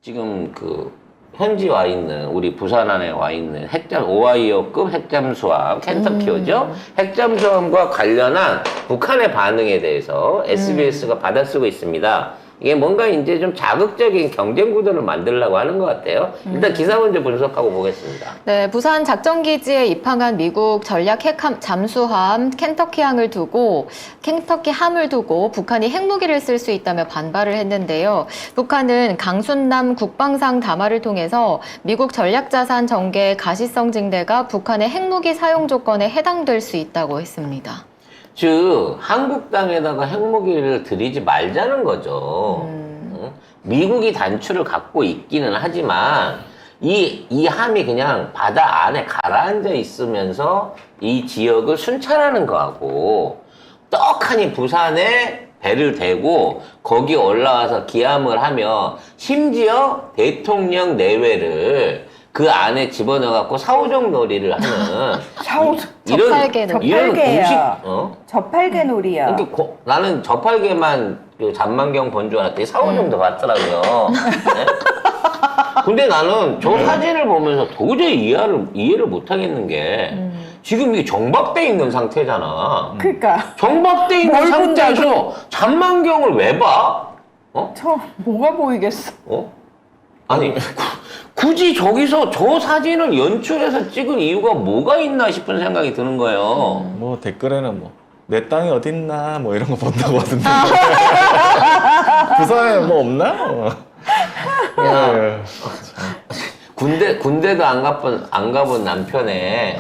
지금 현지 와 있는 우리 부산 안에 와 있는 오하이오급 핵잠수함 켄터키호죠. 핵잠수함과 관련한 북한의 반응에 대해서 SBS가 받아쓰고 있습니다. 이게 뭔가 이제 좀 자극적인 경쟁 구도를 만들려고 하는 것 같아요. 일단 기사 먼저 분석하고 보겠습니다. 네, 부산 작전기지에 입항한 미국 전략 핵 잠수함 켄터키함을 두고 북한이 핵무기를 쓸 수 있다며 반발을 했는데요. 북한은 강순남 국방상 담화를 통해서 미국 전략자산 전개 가시성 증대가 북한의 핵무기 사용 조건에 해당될 수 있다고 했습니다. 즉 한국 땅에다가 핵무기를 들이지 말자는 거죠. 응? 미국이 단추를 갖고 있기는 하지만 이 함이 그냥 바다 안에 가라앉아 있으면서 이 지역을 순찰하는 거하고 떡하니 부산에 배를 대고 거기 올라와서 기함을 하며 심지어 대통령 내외를 그 안에 집어넣어갖고 사오정 놀이를 하는 저팔계 놀이. 이런 공식 저팔계 놀이야. 나는 저팔계만 잔만경 본 줄 알았더니 사오정도 봤더라고요. 네? 근데 나는 저 사진을 보면서 도저히 이해를 못 하겠는 게 지금 이게 정박돼 있는 상태잖아. 그러니까 정박돼 있는 상태에서 잔만경을 왜 봐? 저 뭐가 보이겠어? 아니 굳이 저기서 저 사진을 연출해서 찍은 이유가 뭐가 있나 싶은 생각이 드는 거예요. 뭐 댓글에는 내 땅이 어딨나 뭐 이런 거 본다고 하던데. 부산에 뭐 없나? 야, 군대도 안 가본 남편에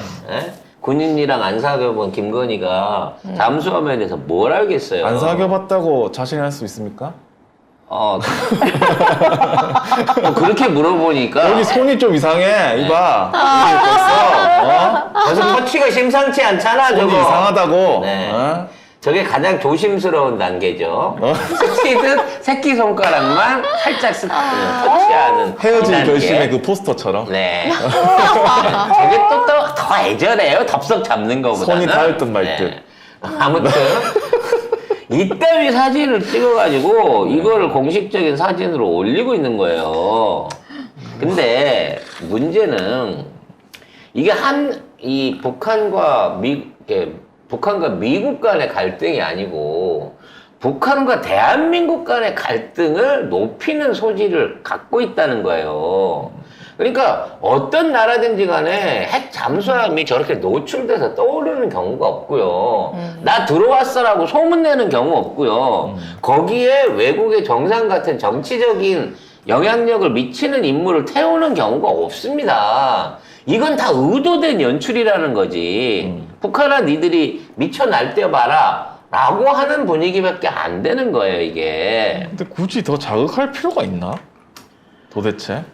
군인이랑 안 사귀어본 김건희가 잠수함에 대해서 뭘 알겠어요? 안 사귀어봤다고 자신할 수 있습니까? 그렇게 물어보니까 여기 손이 좀 이상해. 이봐. 벌써 터치가 심상치 않잖아. 손이 저거 이상하다고. 네. 저게 가장 조심스러운 단계죠. 스치듯 새끼손가락만 살짝 터치하는 헤어질 단계. 결심의 그 포스터처럼. 네. 저게 더 애절해요. 덥석 잡는 거보다는. 손이 닿을 듯 말 듯. 네. 아무튼 이따위 사진을 찍어가지고 이거를 공식적인 사진으로 올리고 있는 거예요. 근데 문제는 이게 이 북한과 미국 간의 갈등이 아니고 북한과 대한민국 간의 갈등을 높이는 소지를 갖고 있다는 거예요. 그러니까 어떤 나라든지 간에 핵 잠수함이 저렇게 노출돼서 떠오르는 경우가 없고요. 나 들어왔어라고 소문내는 경우 없고요. 거기에 외국의 정상 같은 정치적인 영향력을 미치는 인물을 태우는 경우가 없습니다. 이건 다 의도된 연출이라는 거지. 북한아 니들이 미쳐 날뛰어봐라 라고 하는 분위기밖에 안 되는 거예요, 이게. 근데 굳이 더 자극할 필요가 있나? 도대체?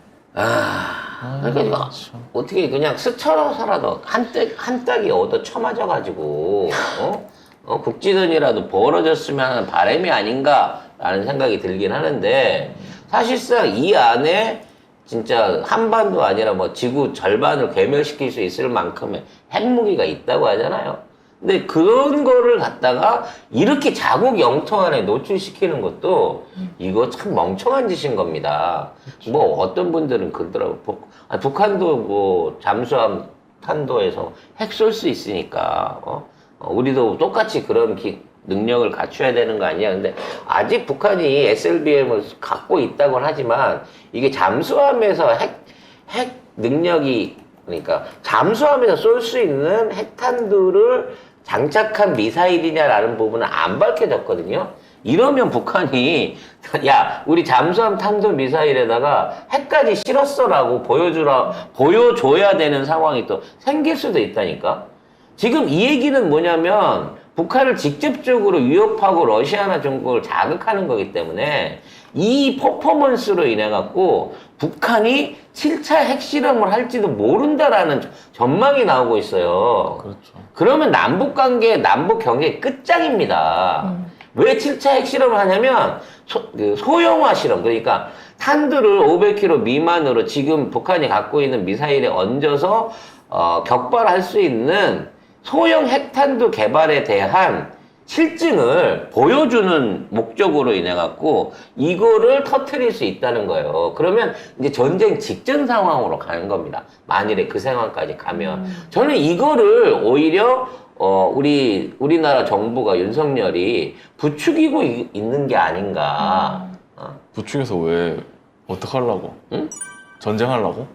그러니까 어떻게 그냥 스쳐서라도 한 딱이 얻어 쳐맞아가지고 국지전이라도 벌어졌으면 하는 바람이 아닌가라는 생각이 들긴 하는데 사실상 이 안에 진짜 한반도 아니라 지구 절반을 괴멸시킬 수 있을 만큼의 핵무기가 있다고 하잖아요. 근데 그런 거를 갖다가 이렇게 자국 영토 안에 노출시키는 것도 이거 참 멍청한 짓인 겁니다. 어떤 분들은 그러더라고. 북한도 잠수함 탄도에서 핵 쏠 수 있으니까 우리도 똑같이 그런 능력을 갖춰야 되는 거 아니야. 근데 아직 북한이 SLBM을 갖고 있다고는 하지만 이게 잠수함에서 핵 능력이 그러니까 잠수함에서 쏠 수 있는 핵탄두를 장착한 미사일이냐라는 부분은 안 밝혀졌거든요. 이러면 북한이 야 우리 잠수함 탄도 미사일에다가 핵까지 실었어라고 보여줘야 되는 상황이 또 생길 수도 있다니까. 지금 이 얘기는 뭐냐면 북한을 직접적으로 위협하고 러시아나 중국을 자극하는 거기 때문에 이 퍼포먼스로 인해 갖고 북한이 7차 핵실험을 할지도 모른다라는 전망이 나오고 있어요. 그렇죠. 그러면 남북 관계, 남북 경제 끝장입니다. 왜 7차 핵실험을 하냐면 소형화 실험, 그러니까 탄두를 500km 미만으로 지금 북한이 갖고 있는 미사일에 얹어서 격발할 수 있는 소형 핵탄두 개발에 대한 실증을 보여주는 목적으로 인해 갖고 이거를 터트릴 수 있다는 거예요. 그러면 이제 전쟁 직전 상황으로 가는 겁니다. 만일에 그 상황까지 가면 저는 이거를 오히려 우리나라 정부가 윤석열이 부추기고 있는 게 아닌가. 부축해서 왜 어떡하려고? 응? 전쟁하려고?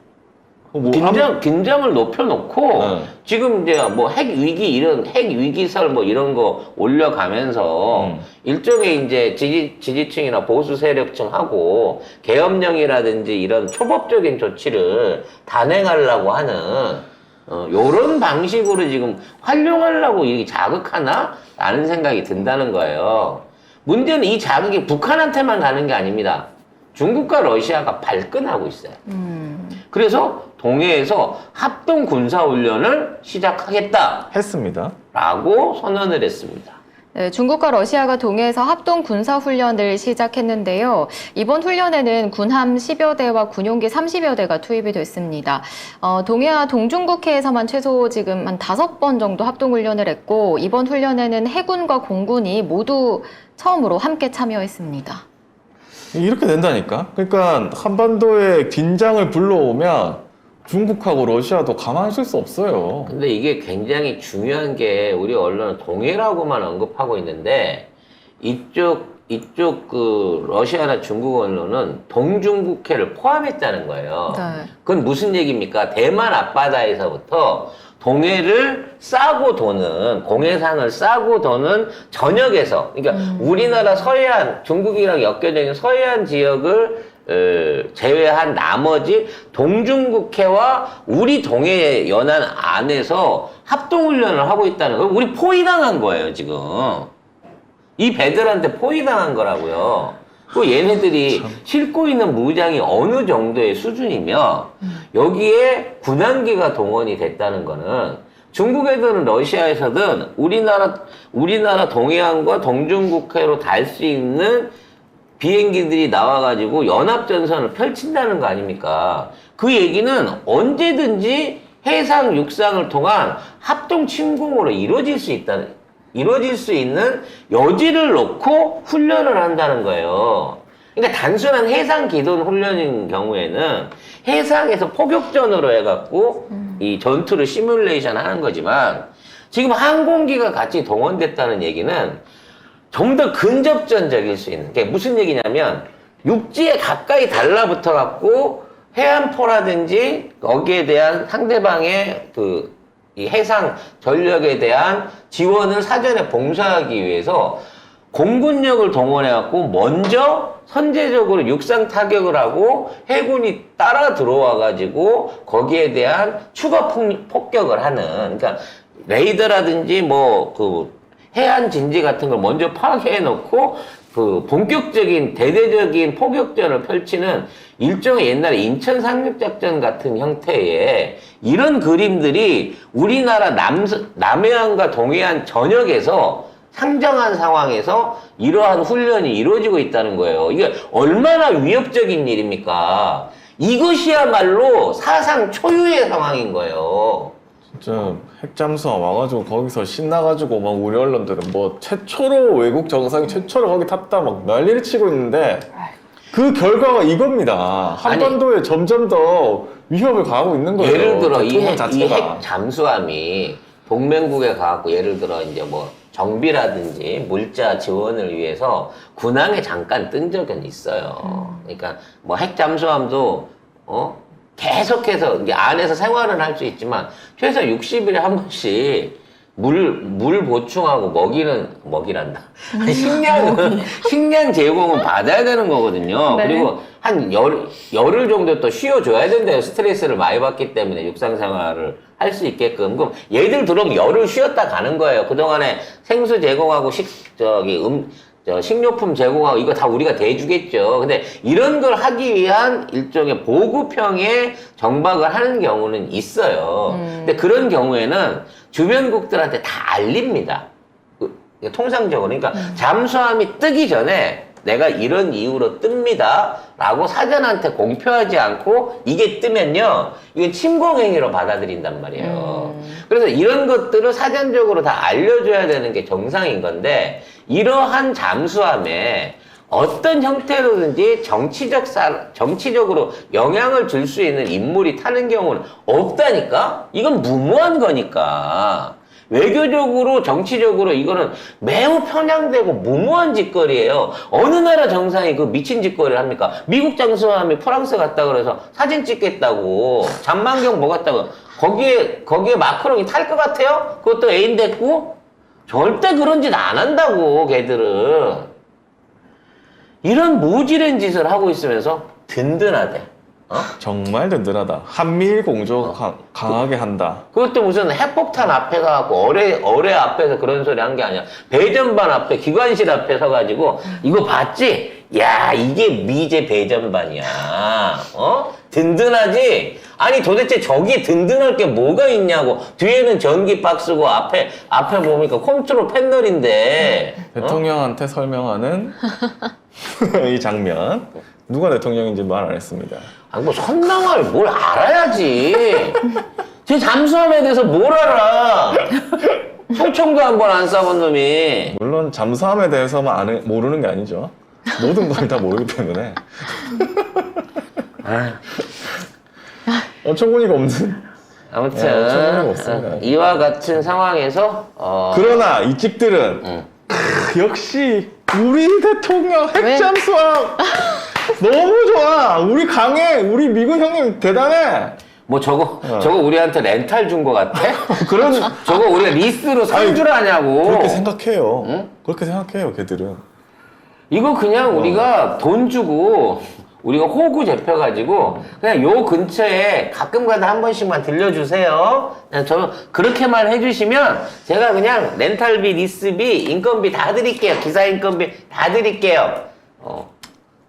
뭐 긴장을 높여놓고 네. 지금 이제 뭐 핵 위기설 뭐 이런 거 올려가면서 일종의 이제 지지층이나 보수 세력층하고 계엄령이라든지 이런 초법적인 조치를 단행하려고 하는 요런 방식으로 지금 활용하려고 이렇게 자극하나? 라는 생각이 든다는 거예요. 문제는 이 자극이 북한한테만 가는 게 아닙니다. 중국과 러시아가 발끈하고 있어요. 그래서 동해에서 합동 군사훈련을 시작하겠다. 했습니다. 라고 선언을 했습니다. 네, 중국과 러시아가 동해에서 합동 군사 훈련을 시작했는데요. 이번 훈련에는 군함 10여 대와 군용기 30여 대가 투입이 됐습니다. 동해와 동중국해에서만 최소 지금 한 5번 정도 합동 훈련을 했고 이번 훈련에는 해군과 공군이 모두 처음으로 함께 참여했습니다. 이렇게 된다니까. 그러니까 한반도에 긴장을 불러오면 중국하고 러시아도 가만히 있을 수 없어요. 근데 이게 굉장히 중요한 게 우리 언론은 동해라고만 언급하고 있는데 이쪽 그 러시아나 중국 언론은 동중국해를 포함했다는 거예요. 네. 그건 무슨 얘기입니까? 대만 앞바다에서부터 동해를 싸고 도는 공해상을 싸고 도는 전역에서 그러니까 우리나라 서해안 중국이랑 엮여져 있는 서해안 지역을 제외한 나머지 동중국해와 우리 동해 연안 안에서 합동훈련을 하고 있다는 거예요. 우리 포위당한 거예요, 지금. 이 배들한테 포위당한 거라고요. 그 얘네들이 싣고 있는 무장이 어느 정도의 수준이며 여기에 군함기가 동원이 됐다는 거는 중국에서는 러시아에서든 우리나라 동해안과 동중국해로 달 수 있는 비행기들이 나와가지고 연합전선을 펼친다는 거 아닙니까? 그 얘기는 언제든지 해상, 육상을 통한 합동 침공으로 이루어질 수 있는 여지를 놓고 훈련을 한다는 거예요. 그러니까 단순한 해상 기동 훈련인 경우에는 해상에서 포격전으로 해갖고 이 전투를 시뮬레이션 하는 거지만 지금 항공기가 같이 동원됐다는 얘기는 좀 더 근접전적일 수 있는 게 무슨 얘기냐면 육지에 가까이 달라붙어 갖고 해안포라든지 거기에 대한 상대방의 이 해상 전력에 대한 지원을 사전에 봉사하기 위해서 공군력을 동원해 갖고 먼저 선제적으로 육상 타격을 하고 해군이 따라 들어와 가지고 거기에 대한 추가 폭격을 하는 그러니까 레이더라든지 해안 진지 같은 걸 먼저 파괴해 놓고 본격적인 대대적인 포격전을 펼치는 일종의 옛날에 인천 상륙작전 같은 형태의 이런 그림들이 우리나라 남해안과 동해안 전역에서 상정한 상황에서 이러한 훈련이 이루어지고 있다는 거예요. 이게 얼마나 위협적인 일입니까? 이것이야말로 사상 초유의 상황인 거예요. 진짜 핵잠수함 와가지고 거기서 신나가지고 막 우리 언론들은 뭐 최초로 외국 정상이 최초로 거기 탔다 막 난리를 치고 있는데 그 결과가 이겁니다. 한반도에 점점 더 위협을 가하고 있는 거예요. 예를 들어 이 자체가. 핵 잠수함이 동맹국에 가갖고 예를 들어 이제 정비라든지 물자 지원을 위해서 군항에 잠깐 뜬 적은 있어요. 그러니까 핵 잠수함도 계속해서 이제 안에서 생활은 할 수 있지만 최소 60일에 한 번씩 물 보충하고 먹이란다. 식량 제공은 받아야 되는 거거든요. 네. 그리고 한 열흘 정도 또 쉬어줘야 된대요. 스트레스를 많이 받기 때문에 육상 생활을 할 수 있게끔. 그럼 얘들 들어오면 열흘 쉬었다 가는 거예요. 그동안에 생수 제공하고 식료품 제공하고 이거 다 우리가 대주겠죠. 근데 이런 걸 하기 위한 일종의 보급형의 정박을 하는 경우는 있어요. 근데 그런 경우에는 주변국들한테 다 알립니다. 통상적으로. 그러니까 잠수함이 뜨기 전에 내가 이런 이유로 뜹니다 라고 사전한테 공표하지 않고 이게 뜨면요 이건 침공행위로 받아들인단 말이에요. 그래서 이런 것들을 사전적으로 다 알려줘야 되는 게 정상인 건데 이러한 잠수함에 어떤 형태로든지 정치적으로 영향을 줄 수 있는 인물이 타는 경우는 없다니까? 이건 무모한 거니까. 외교적으로, 정치적으로 이거는 매우 편향되고 무모한 짓거리예요. 어느 나라 정상이 그 미친 짓거리를 합니까? 미국 잠수함이 프랑스 갔다 그래서 사진 찍겠다고, 잔망경 뭐 같다고. 거기에 마크롱이 탈 것 같아요? 그것도 애인 됐고? 절대 그런 짓 안 한다고, 걔들은. 이런 모질한 짓을 하고 있으면서 든든하대. 정말 든든하다. 한미일 공조 강하게 한다. 그것도 무슨 핵폭탄 앞에 가갖고 어뢰 앞에서 그런 소리 한 게 아니야. 배전반 앞에, 기관실 앞에 서가지고 이거 봤지? 야, 이게 미제 배전반이야. 든든하지? 아니 도대체 저기에 든든할 게 뭐가 있냐고. 뒤에는 전기 박스고 앞에 보니까 컨트롤 패널인데. 대통령한테 설명하는 이 장면. 누가 대통령인지 말 안 했습니다. 아니 뭐 선망을 뭘 알아야지. 제 잠수함에 대해서 뭘 알아. 총총도 한 번 안 쏴본 놈이. 물론 잠수함에 대해서만 모르는 게 아니죠. 모든 걸 다 모르기 때문에. 어처구니가 없는. 아무튼 예, 어처구니가 없습니다. 이와 같은 상황에서 그러나 이 찍들은 역시 우리 대통령 핵잠수함 너무 좋아. 우리 강해. 우리 미국 형님 대단해. 뭐 저거 우리한테 렌탈 준 거 같아? 그런 저거 우리가 리스로 산 줄 아냐고. 그렇게 생각해요. 응? 그렇게 생각해요, 걔들은. 이거 그냥 우리가 돈 주고 우리가 호구 잡혀가지고 그냥 요 근처에 가끔가다 한 번씩만 들려주세요. 그냥 저 그렇게만 해주시면 제가 그냥 렌탈비, 리스비, 인건비 다 드릴게요. 기사 인건비 다 드릴게요.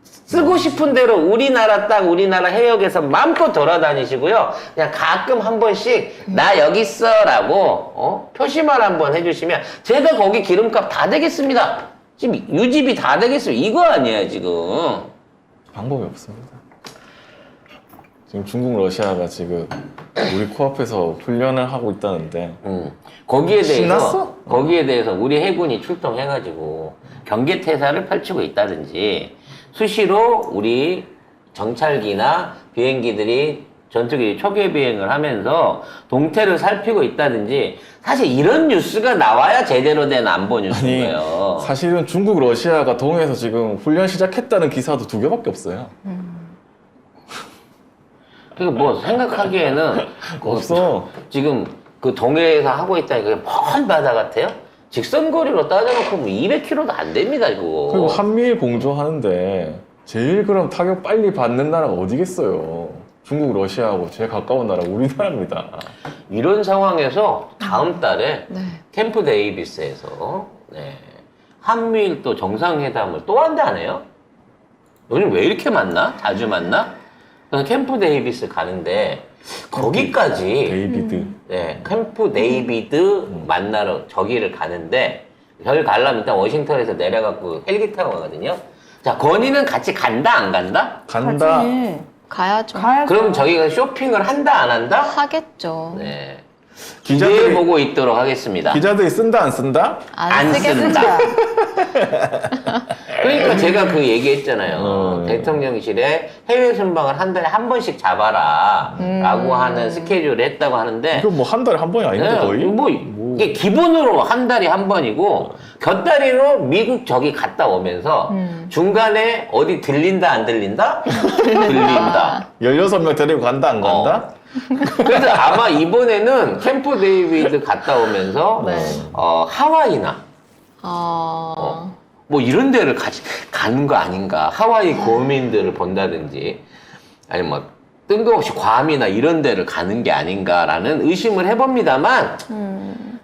쓰고 싶은 대로 우리나라 해역에서 마음껏 돌아다니시고요. 그냥 가끔 한 번씩 나 여기 있어라고 표시만 한번 해주시면 제가 거기 기름값 다 되겠습니다. 지금 유지비 다 되겠어요. 이거 아니에요 지금. 방법이 없습니다. 지금 중국, 러시아가 지금 우리 코앞에서 훈련을 하고 있다는데 거기에 대해서 신났어? 거기에 대해서 우리 해군이 출동해가지고 경계태세를 펼치고 있다든지 수시로 우리 정찰기나 비행기들이 전투기 초계 비행을 하면서 동태를 살피고 있다든지 사실 이런 뉴스가 나와야 제대로 된 안보 뉴스예요. 사실은 중국, 러시아가 동해에서 지금 훈련 시작했다는 기사도 2개밖에 없어요. 그러니까 뭐 생각하기에는 없어. 지금 그 동해에서 하고 있다니 그게 먼 바다 같아요? 직선거리로 따져놓고 뭐 200km도 안 됩니다 이거. 그리고 한미일 공조하는데 제일 그럼 타격 빨리 받는 나라가 어디겠어요? 중국, 러시아하고 제일 가까운 나라 우리나라입니다. 이런 상황에서 다음 달에 네. 캠프 데이비스에서 한미일 또 정상회담을 또 한다네요? 요즘 왜 이렇게 만나? 자주 만나? 그래서 캠프 데이비스 가는데 거기까지 데이비드. 캠프 데이비드 만나러 저기를 가는데 저기 가려면 일단 워싱턴에서 내려갖고 헬기 타고 가거든요. 자, 건이는 같이 간다 안 간다? 간다. 같이 가야죠. 가야죠. 그럼 저기가 쇼핑을 한다 안 한다? 하겠죠. 네. 기자들이- 기대해보고 있도록 하겠습니다. 기자들이 쓴다, 안 쓴다? 안 쓴다. 그러니까 제가 그 얘기했잖아요. 대통령실에 해외 순방을 한 달에 한 번씩 잡아라 라고 하는 스케줄을 했다고 하는데 이거 뭐 한 달에 한 번이 아닌데 거의? 뭐 이게 기본으로 한 달에 한 번이고 곁다리로 미국 저기 갔다 오면서 중간에 어디 들린다 안 들린다? 들린다. 16명 데리고 간다, 안 간다? 그래서 아마 이번에는 캠프 데이비드 갔다 오면서 네. 하와이나 어... 뭐 이런 데를 가는 거 아닌가. 하와이 고민들을 본다든지 아니 뭐 뜬금없이 괌이나 이런 데를 가는 게 아닌가라는 의심을 해봅니다만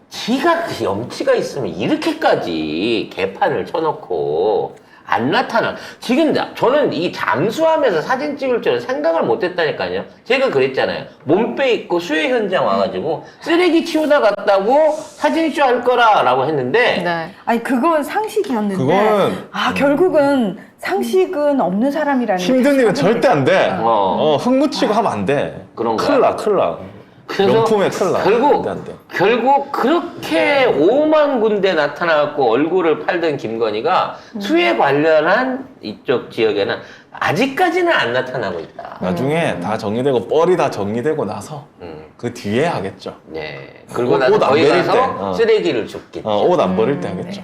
지가 그 염치가 있으면 이렇게까지 개판을 쳐놓고 안 나타나. 지금 저는 이 잠수함에서 사진 찍을 줄은 생각을 못 했다니까요. 제가 그랬잖아요. 몸빼 입고 수해 현장 와가지고 쓰레기 치우다 갔다고 사진쇼 할 거라라고 했는데 네. 아니 그건 상식이었는데 그건 결국은 상식은 없는 사람이라는 힘든 게 일은 절대 안 돼. 어. 흙묻히고 하면 안 돼. 그런 거야? 큰일 나, 큰일 나. 그래서 명품에 큰일 나. 결국 안 돼. 결국 그렇게 5만 군데 나타나갖고 얼굴을 팔던 김건희가 수해 관련한 이쪽 지역에는 아직까지는 안 나타나고 있다. 나중에 다 정리되고 뻘이 다 정리되고 나서 음. 그 뒤에 하겠죠. 네. 그리고 옷 나서 안 거기 내릴 가서 때, 쓰레기를 줍겠죠. 옷 안 버릴 때 하겠죠.